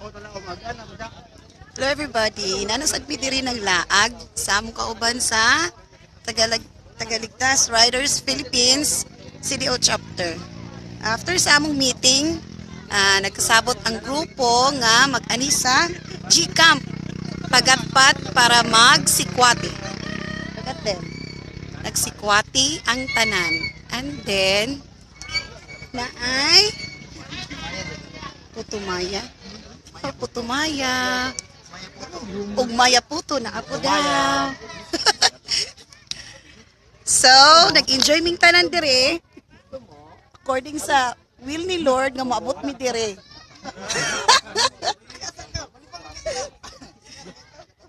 Hello everybody, nanasad mi diri ng laag sa among kauban sa Tagaligtas Riders Philippines CDO chapter. After sa among meeting, nagkasabot ang grupo nga mag-ani sa G-Camp Pagatpat para magsikwati. Pagat din. Nagsikwati ang tanan. And then, naay Putumaya. Oh, Putumaya. Ug maya puto na ako daw. So, nag-enjoy ming tanan dire. According sa will ni Lord nga maabot mi dire.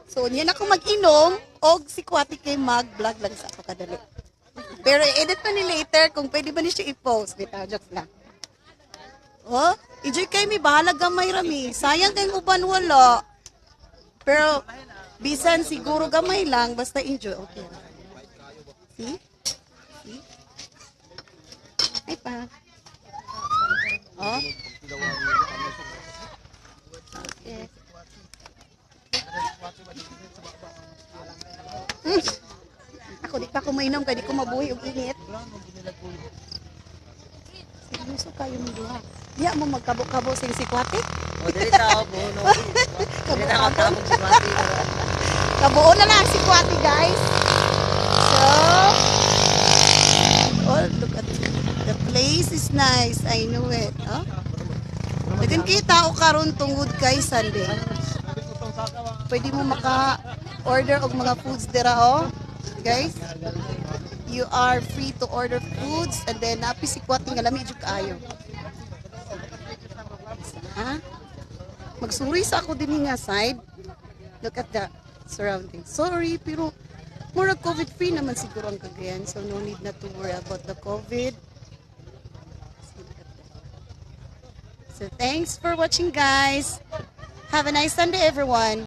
So, niyan ako mag-inom og si Kwati kay mag-vlog lang sa ako kadali. Pero i-edit pa ni later kung pwede ba ni siya i-post. Bitaw, jokes lang. Oh, enjoy kay mi bahala gamay rami. Sayang kay uban wala. Pero bisan siguro gamay lang basta enjoy. Okay. See? See? Ay pa. Oh. Okay. Ako di pa ko mainom kay di ko mabuhi og init. Seryoso kayo mo duha. Diya mo magkabo-kabo sing sikwati? O, dili tao po, no? Dili na magkamong si Mati. Kabuo na lang si Kwati, guys. So, oh, look at the place is nice. I know it. Oh? Dagan kita o karon tungod kay Sunday. Pwede mo maka-order og mga foods dira, oh. Guys, you are free to order foods and then napi si Kwati nga lami jud kaayo. Ha? Magsuri sa ako din nga side. Look at the surroundings. Sorry, pero more COVID-free naman siguro ang Cagayan. So, no need na to worry about the COVID. So, thanks for watching, guys. Have a nice Sunday, everyone.